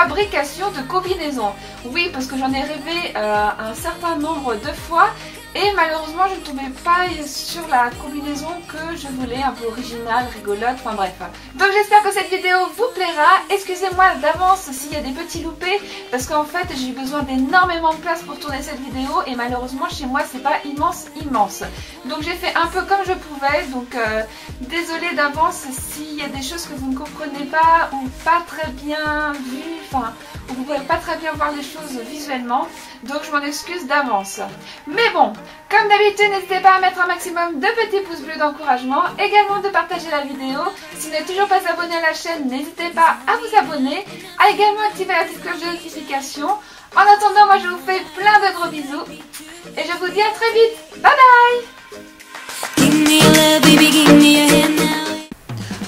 fabrication de combinaisons. Oui, parce que j'en ai rêvé un certain nombre de fois et malheureusement je ne tombais pas sur la combinaison que je voulais, un peu originale, rigolote, enfin bref. Donc j'espère que cette vidéo vous plaira. Excusez-moi d'avance s'il y a des petits loupés parce qu'en fait j'ai eu besoin d'énormément de place pour tourner cette vidéo et malheureusement chez moi c'est pas immense. Donc j'ai fait un peu comme je pouvais, donc désolée d'avance s'il y a des choses que vous ne comprenez pas ou pas très bien vues, enfin où vous ne pouvez pas très bien voir les choses visuellement, donc je m'en excuse d'avance. Mais bon, comme d'habitude, n'hésitez pas à mettre un maximum de petits pouces bleus d'encouragement, également de partager la vidéo. Si vous n'êtes toujours pas abonné à la chaîne, n'hésitez pas à vous abonner, à également activer la petite cloche de notification. En attendant, moi je vous fais plein de gros bisous et je vous dis à très vite. Bye bye.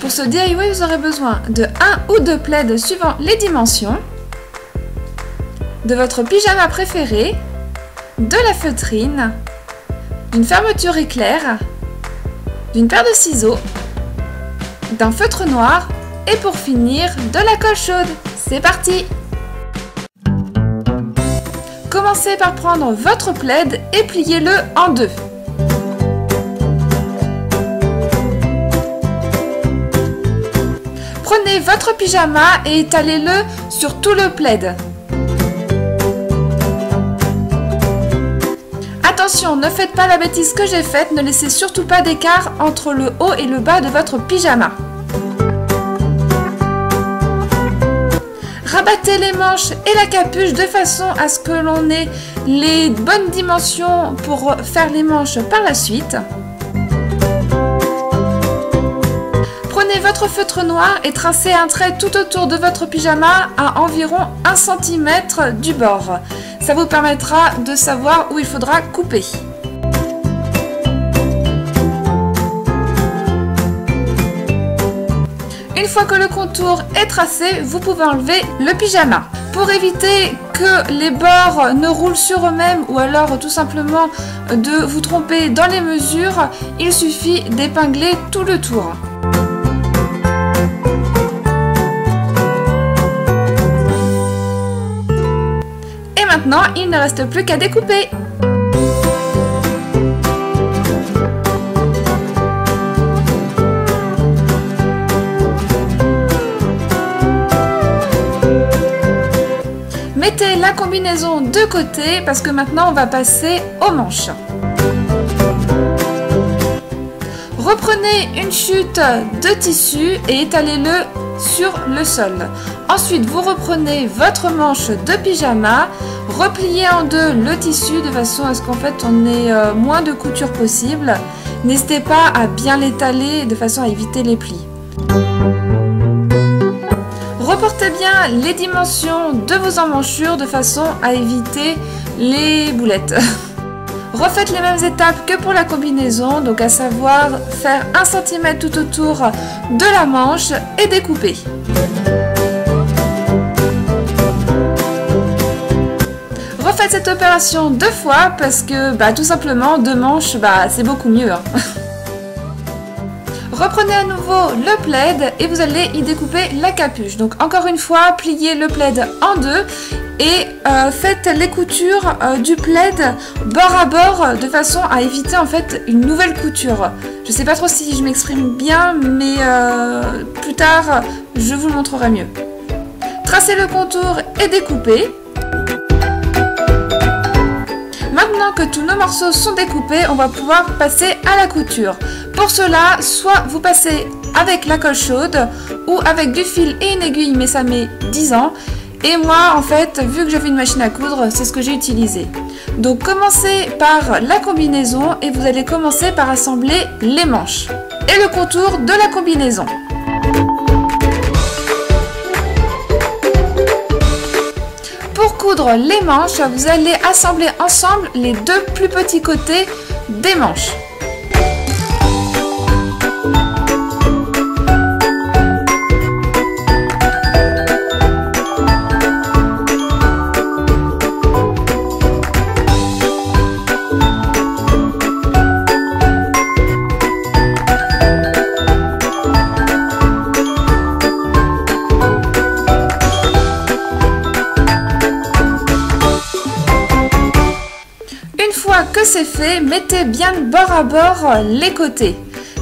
Pour ce DIY, vous aurez besoin de 1 ou 2 plaids suivant les dimensions, de votre pyjama préféré, de la feutrine, d'une fermeture éclair, d'une paire de ciseaux, d'un feutre noir et pour finir de la colle chaude. C'est parti! Commencez par prendre votre plaid et pliez-le en deux. Prenez votre pyjama et étalez-le sur tout le plaid. Attention, ne faites pas la bêtise que j'ai faite, ne laissez surtout pas d'écart entre le haut et le bas de votre pyjama. Rabattez les manches et la capuche de façon à ce que l'on ait les bonnes dimensions pour faire les manches par la suite. Prenez votre feutre noir et tracez un trait tout autour de votre pyjama à environ 1 cm du bord. Ça vous permettra de savoir où il faudra couper. Une fois que le contour est tracé, vous pouvez enlever le pyjama. Pour éviter que les bords ne roulent sur eux-mêmes ou alors tout simplement de vous tromper dans les mesures, il suffit d'épingler tout le tour. Et maintenant, il ne reste plus qu'à découper. Mettez la combinaison de côté parce que maintenant on va passer aux manches. Reprenez une chute de tissu et étalez-le sur le sol. Ensuite, vous reprenez votre manche de pyjama, repliez en deux le tissu de façon à ce qu'en fait on ait moins de couture possible. N'hésitez pas à bien l'étaler de façon à éviter les plis. Reportez bien les dimensions de vos emmanchures de façon à éviter les boulettes. Refaites les mêmes étapes que pour la combinaison, donc à savoir faire 1 cm tout autour de la manche et découper. Refaites cette opération 2 fois parce que tout simplement 2 manches c'est beaucoup mieux. Reprenez à nouveau le plaid et vous allez y découper la capuche. Donc encore une fois, pliez le plaid en deux et faites les coutures du plaid bord à bord de façon à éviter en fait une nouvelle couture. Je sais pas trop si je m'exprime bien, mais plus tard je vous le montrerai mieux. Tracez le contour et découpez. Maintenant que tous nos morceaux sont découpés, on va pouvoir passer à la couture. Pour cela, soit vous passez avec la colle chaude ou avec du fil et une aiguille, mais ça met 10 ans. Et moi, en fait, vu que j'avais une machine à coudre, c'est ce que j'ai utilisé. Donc commencez par la combinaison et vous allez commencer par assembler les manches et le contour de la combinaison. Pour coudre les manches, vous allez assembler ensemble les 2 plus petits côtés des manches. fois que c'est fait, mettez bien bord à bord les côtés,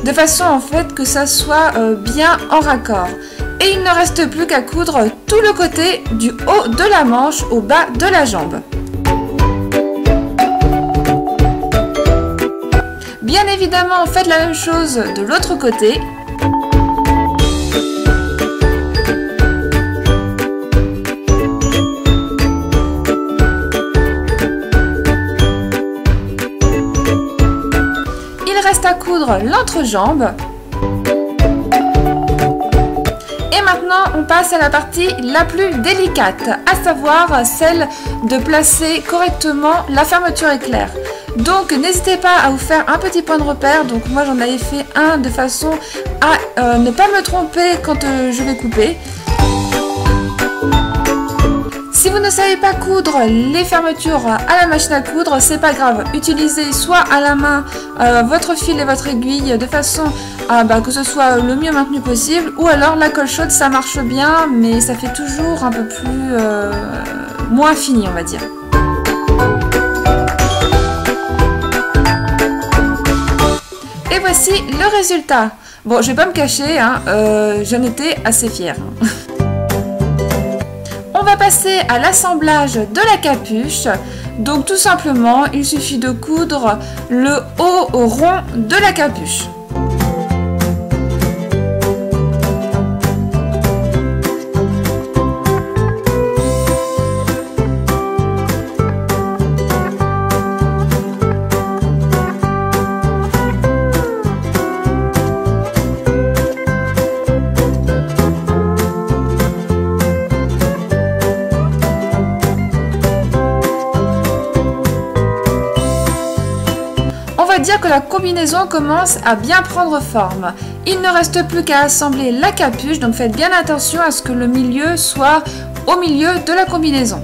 de façon en fait que ça soit bien en raccord. Et il ne reste plus qu'à coudre tout le côté du haut de la manche au bas de la jambe. Bien évidemment, faites la même chose de l'autre côté. Il reste à coudre l'entrejambe. Et maintenant, on passe à la partie la plus délicate, à savoir celle de placer correctement la fermeture éclair. Donc n'hésitez pas à vous faire un petit point de repère. Donc moi j'en avais fait un de façon à ne pas me tromper quand je vais couper. Si vous ne savez pas coudre les fermetures à la machine à coudre, c'est pas grave. Utilisez soit à la main votre fil et votre aiguille de façon à que ce soit le mieux maintenu possible, ou alors la colle chaude ça marche bien, mais ça fait toujours un peu plus moins fini, on va dire. Et voici le résultat. Bon, je vais pas me cacher, hein, j'en étais assez fière. On va passer à l'assemblage de la capuche. Donc tout simplement, il suffit de coudre le haut rond de la capuche. On va dire que la combinaison commence à bien prendre forme. Il ne reste plus qu'à assembler la capuche, donc faites bien attention à ce que le milieu soit au milieu de la combinaison.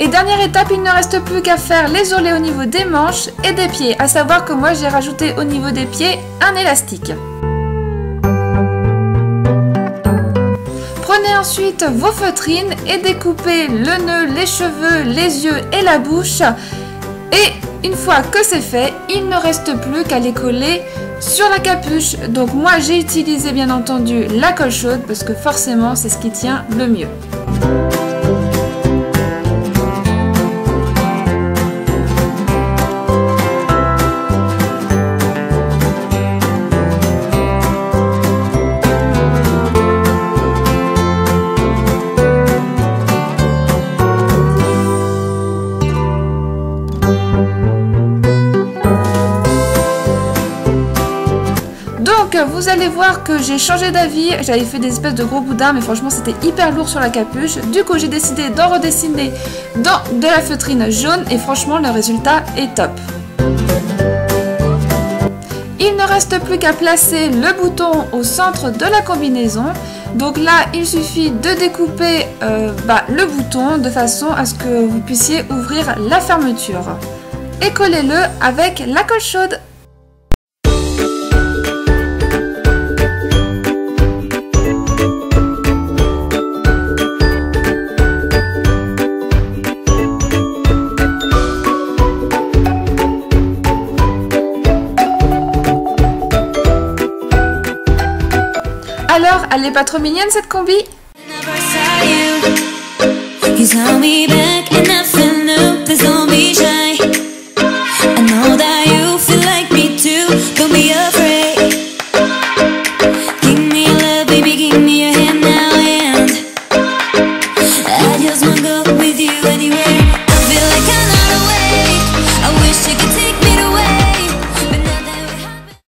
Et dernière étape, il ne reste plus qu'à faire les ourlets au niveau des manches et des pieds. À savoir que moi j'ai rajouté au niveau des pieds un élastique. Prenez ensuite vos feutrines et découpez le nœud, les cheveux, les yeux et la bouche. Et une fois que c'est fait, il ne reste plus qu'à les coller sur la capuche. Donc moi j'ai utilisé bien entendu la colle chaude parce que forcément c'est ce qui tient le mieux. Donc vous allez voir que j'ai changé d'avis, j'avais fait des espèces de gros boudins mais franchement c'était hyper lourd sur la capuche. Du coup j'ai décidé d'en redessiner dans de la feutrine jaune et franchement le résultat est top. Il ne reste plus qu'à placer le bouton au centre de la combinaison. Donc là il suffit de découper le bouton de façon à ce que vous puissiez ouvrir la fermeture. Et collez-le avec la colle chaude. Alors, elle est pas trop mignonne cette combi?